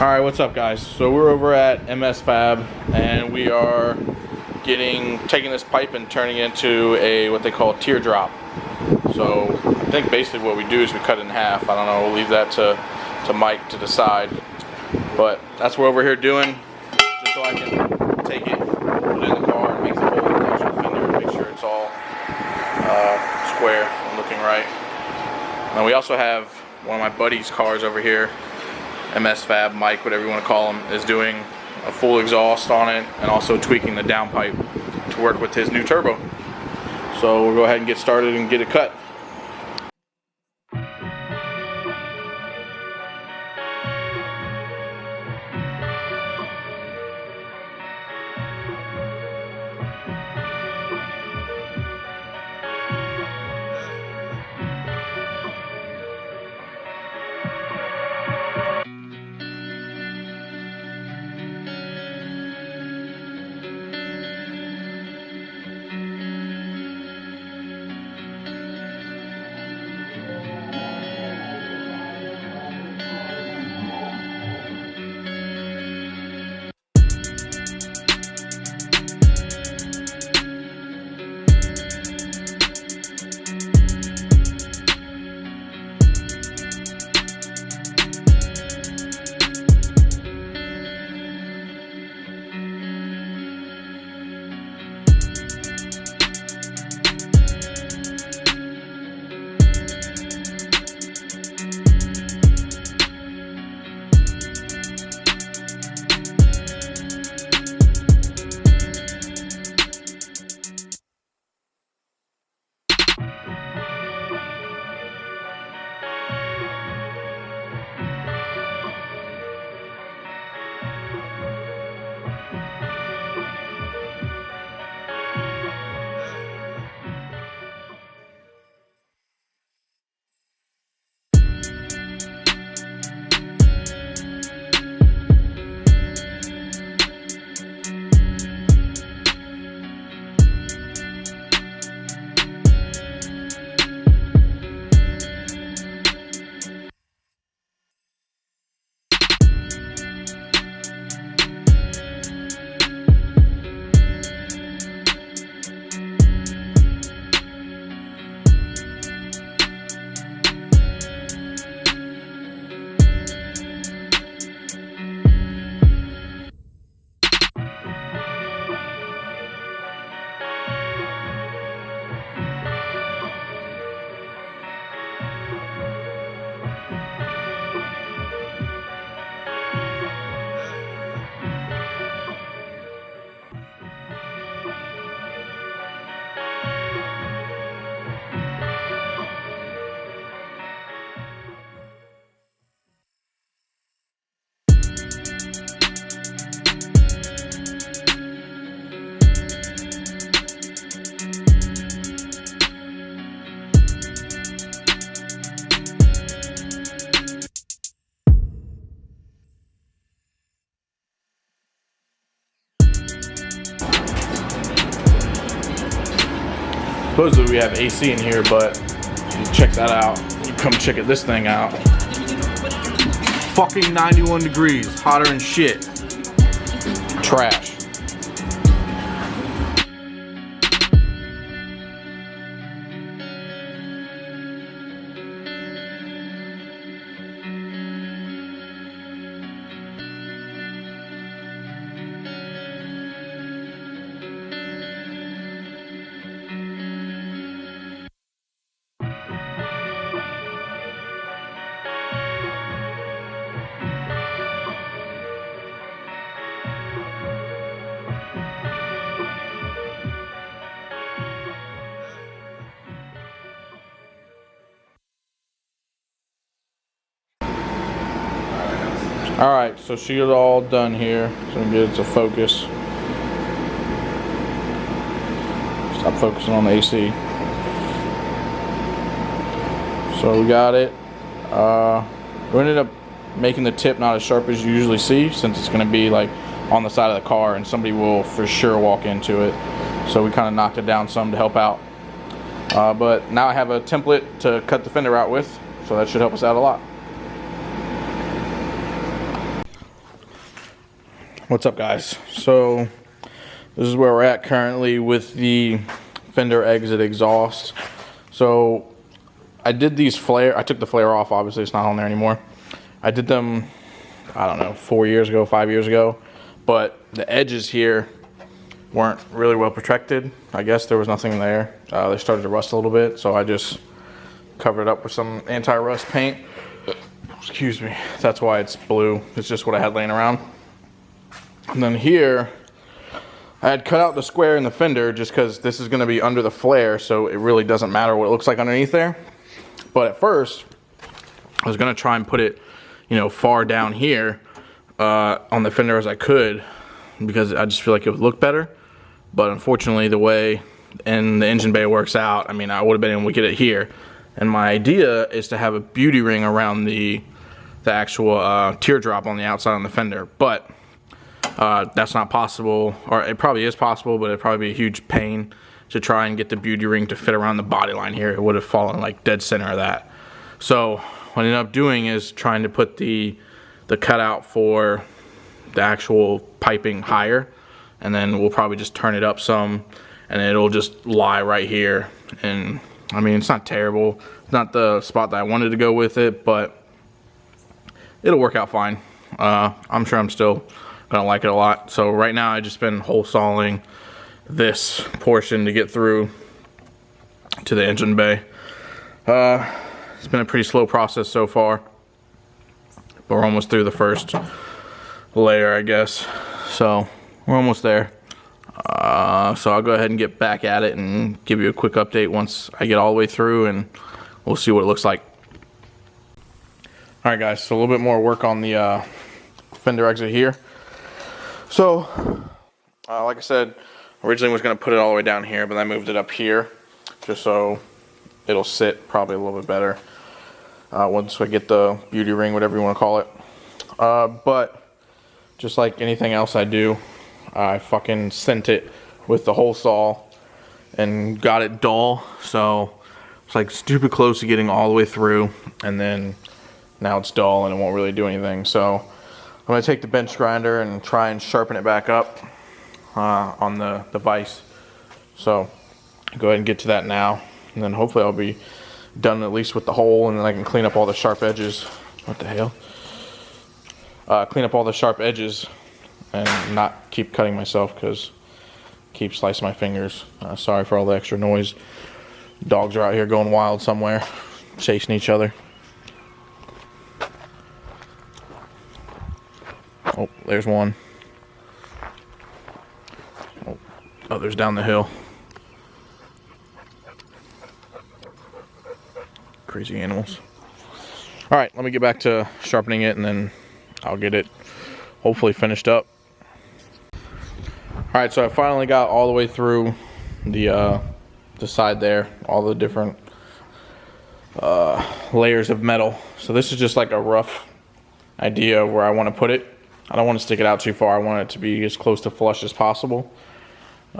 Alright, what's up guys? So we're over at MS Fab and we are taking this pipe and turning it into a what they call teardrop. So I think basically what we do is we cut it in half. I don't know, we'll leave that to Mike to decide. But that's what we're here doing, just so I can take it, put it in the car, and make the whole actual fender, make sure it's all square and looking right. And we also have one of my buddy's cars over here. MS Fab, Mike, whatever you want to call him, is doing a full exhaust on it and also tweaking the downpipe to work with his new turbo. So we'll go ahead and get started and get it cut. Supposedly we have AC in here, but you check that out. You come check this thing out. Fucking 91 degrees, hotter than shit. Trash. Alright, so she's all done here. So we get it to focus. Stop focusing on the AC. So we got it. We ended up making the tip not as sharp as you usually see, since it's going to be like on the side of the car and somebody will for sure walk into it. So we kind of knocked it down some to help out. But now I have a template to cut the fender out with, so that should help us out a lot. What's up, guys? So this is where we're at currently with the Fender exit exhaust. So I did these flare, I took the flare off, obviously it's not on there anymore. I did them, I don't know, 4 years ago, 5 years ago, but the edges here weren't really well protected. I guess there was nothing there. They started to rust a little bit, so I just covered it up with some anti-rust paint. Excuse me, that's why it's blue. It's just what I had laying around. And then here, I had cut out the square in the fender just because this is going to be under the flare, so it really doesn't matter what it looks like underneath there. But at first, I was going to try and put it, you know, far down here on the fender as I could, because I just feel like it would look better. But unfortunately, the way in the engine bay works out, I mean, I would have been able to get it here. And my idea is to have a beauty ring around the actual teardrop on the outside on the fender, but that's not possible, or it probably is possible, but it'd probably be a huge pain to try and get the beauty ring to fit around the body line here. It would have fallen like dead center of that. So what I ended up doing is trying to put the cutout for the actual piping higher, and then we'll probably just turn it up some, and it'll just lie right here. And I mean, it's not terrible. It's not the spot that I wanted to go with it, but it'll work out fine. I'm sure I'm still gonna like it a lot. So right now I just been hole sawing this portion to get through to the engine bay. It's been a pretty slow process so far, but we're almost through the first layer, I guess. So we're almost there. So I'll go ahead and get back at it and give you a quick update once I get all the way through, and we'll see what it looks like. Alright guys, so a little bit more work on the fender exit here. So, like I said, originally was going to put it all the way down here, but I moved it up here just so it'll sit probably a little bit better once I get the beauty ring, whatever you want to call it. But just like anything else I do, I fucking sent it with the hole saw and got it dull. So it's like stupid close to getting all the way through, and then now it's dull and it won't really do anything. So I'm going to take the bench grinder and try and sharpen it back up on the vise. So go ahead and get to that now, and then hopefully I'll be done at least with the hole, and then I can clean up all the sharp edges. What the hell? Clean up all the sharp edges and not keep cutting myself, because I keep slicing my fingers. Sorry for all the extra noise. Dogs are out here going wild somewhere, chasing each other. Oh, there's one. Oh, others down the hill. Crazy animals. Alright, let me get back to sharpening it, and then I'll get it hopefully finished up. Alright, so I finally got all the way through the side there, all the different layers of metal. So this is just like a rough idea of where I want to put it. I don't want to stick it out too far. I want it to be as close to flush as possible.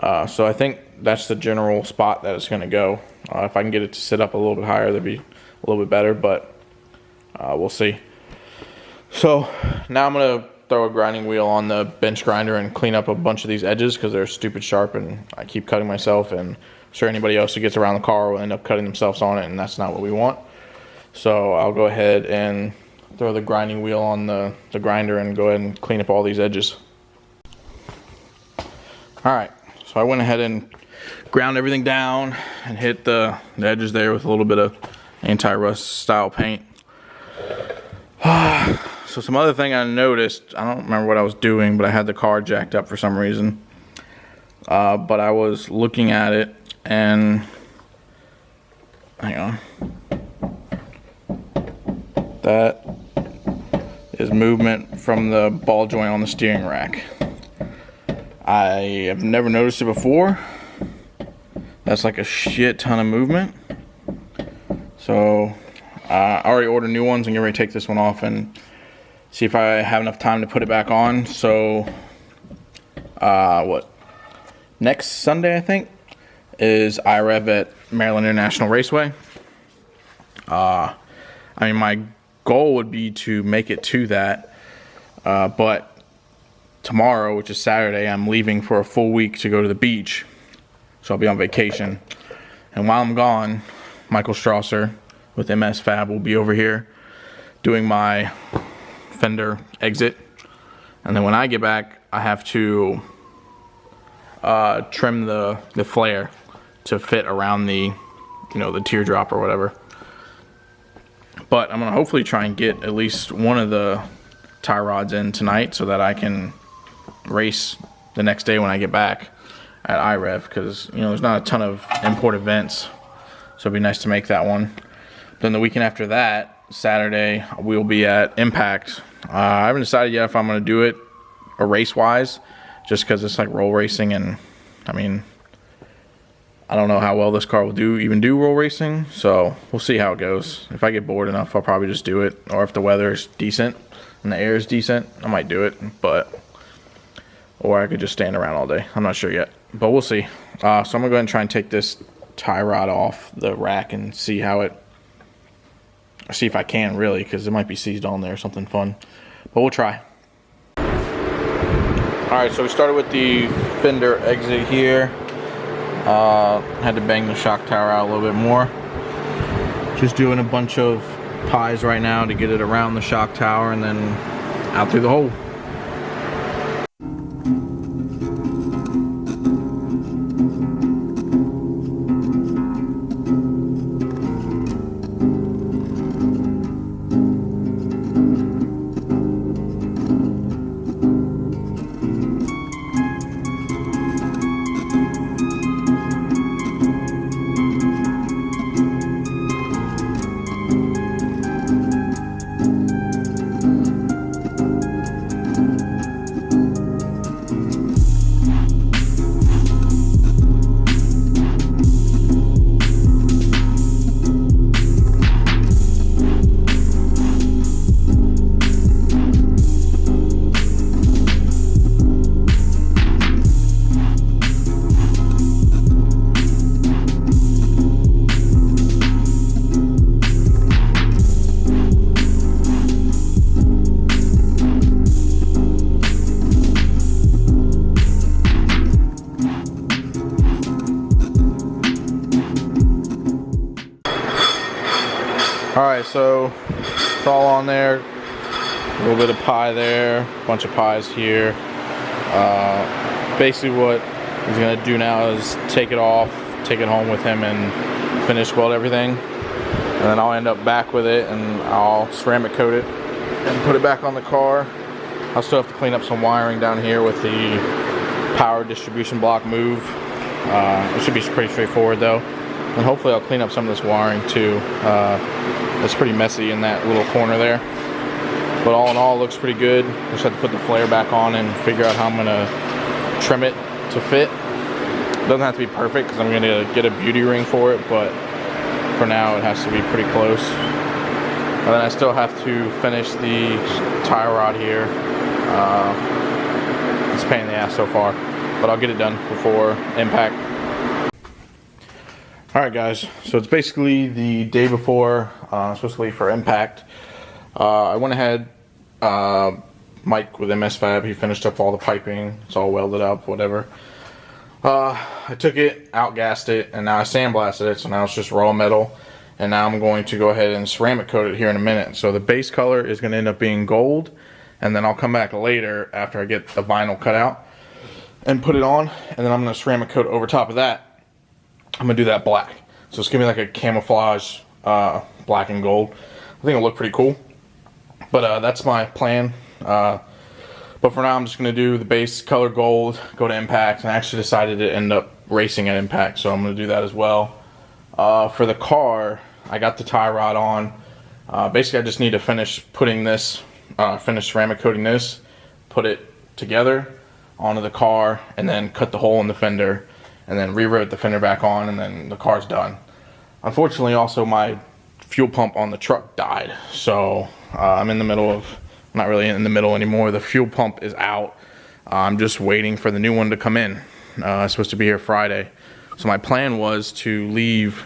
So I think that's the general spot that it's going to go. If I can get it to sit up a little bit higher, that'd be a little bit better, but we'll see. So now I'm going to throw a grinding wheel on the bench grinder and clean up a bunch of these edges, because they're stupid sharp and I keep cutting myself, and I'm sure anybody else who gets around the car will end up cutting themselves on it, and that's not what we want. So I'll go ahead and throw the grinding wheel on the grinder and go ahead and clean up all these edges. Alright, so I went ahead and ground everything down and hit the edges there with a little bit of anti-rust style paint. So some other thing I noticed, I don't remember what I was doing, but I had the car jacked up for some reason. But I was looking at it, and hang on. That is movement from the ball joint on the steering rack. I have never noticed it before. That's like a shit ton of movement. So I already ordered new ones and get ready to take this one off and see if I have enough time to put it back on. So next Sunday I think is IREV at Maryland International Raceway. I mean, my goal would be to make it to that, but tomorrow, which is Saturday, I'm leaving for a full week to go to the beach. So I'll be on vacation. And while I'm gone, Michael Strasser with MSFab will be over here doing my Fender exit. And then when I get back, I have to trim the flare to fit around the, you know, the teardrop or whatever. But I'm gonna hopefully try and get at least one of the tie rods in tonight so that I can race the next day when I get back at IREV, because, you know, there's not a ton of import events, so it'd be nice to make that one. Then the weekend after that, Saturday, we'll be at MPACT. I haven't decided yet if I'm going to do it a race-wise, just because it's like roll racing, and I mean, I don't know how well this car will even do roll racing, so we'll see how it goes. If I get bored enough, I'll probably just do it, or if the weather is decent and the air is decent, I might do it, or I could just stand around all day. I'm not sure yet, but we'll see. So I'm gonna go ahead and try and take this tie rod off the rack and see if I can really, because it might be seized on there or something fun, but we'll try. Alright, so we started with the Fender exit here. Had to bang the shock tower out a little bit more. Just doing a bunch of pies right now to get it around the shock tower and then out through the hole. Alright, so it's all on there. A little bit of pie there, a bunch of pies here. Basically what he's going to do now is take it off, take it home with him and finish weld everything. And then I'll end up back with it and I'll ceramic coat it and put it back on the car. I'll still have to clean up some wiring down here with the power distribution block move. It should be pretty straightforward though. And hopefully I'll clean up some of this wiring too. It's pretty messy in that little corner there. But all in all, it looks pretty good. Just have to put the flare back on and figure out how I'm gonna trim it to fit. It doesn't have to be perfect because I'm gonna get a beauty ring for it, but for now it has to be pretty close. And then I still have to finish the tie rod here. It's a pain in the ass so far, but I'll get it done before impact. Alright guys, so it's basically the day before I'm supposed to leave for impact. I went ahead, Mike with MSFab, he finished up all the piping, it's all welded up, whatever. I took it, outgassed it, and now I sandblasted it, so now it's just raw metal. And now I'm going to go ahead and ceramic coat it here in a minute. So the base color is going to end up being gold, and then I'll come back later after I get the vinyl cut out and put it on, and then I'm going to ceramic coat over top of that. I'm going to do that black. So it's going to be like a camouflage black and gold. I think it'll look pretty cool. But that's my plan. But for now I'm just going to do the base color gold, go to impact, and I actually decided to end up racing at impact, so I'm going to do that as well. For the car, I got the tie rod on. Basically I just need to finish putting this, finish ceramic coating this, put it together onto the car, and then cut the hole in the fender, and then rewrote the fender back on, and then the car's done. Unfortunately also my fuel pump on the truck died, so I'm in the middle of, not really in the middle anymore, the fuel pump is out. I'm just waiting for the new one to come in. It's supposed to be here Friday. So my plan was to leave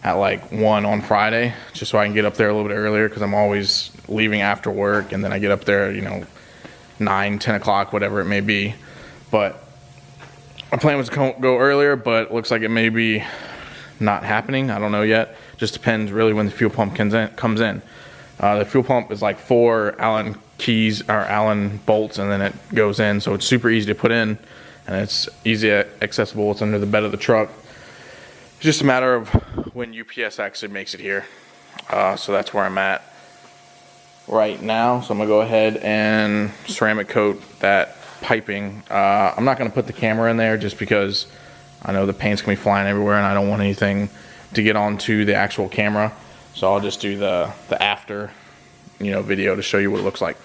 at like 1 on Friday, just so I can get up there a little bit earlier, because I'm always leaving after work, and then I get up there, you know, 9, 10 o'clock, whatever it may be. But my plan was to go earlier, but it looks like it may be not happening. I don't know yet. Just depends really when the fuel pump comes in. The fuel pump is like 4 Allen keys or Allen bolts, and then it goes in, so it's super easy to put in, and it's easy accessible. It's under the bed of the truck. It's just a matter of when UPS actually makes it here. So that's where I'm at right now. So I'm gonna go ahead and ceramic coat that piping. I'm not gonna put the camera in there just because I know the paint's gonna be flying everywhere, and I don't want anything to get onto the actual camera. So I'll just do the after, video to show you what it looks like.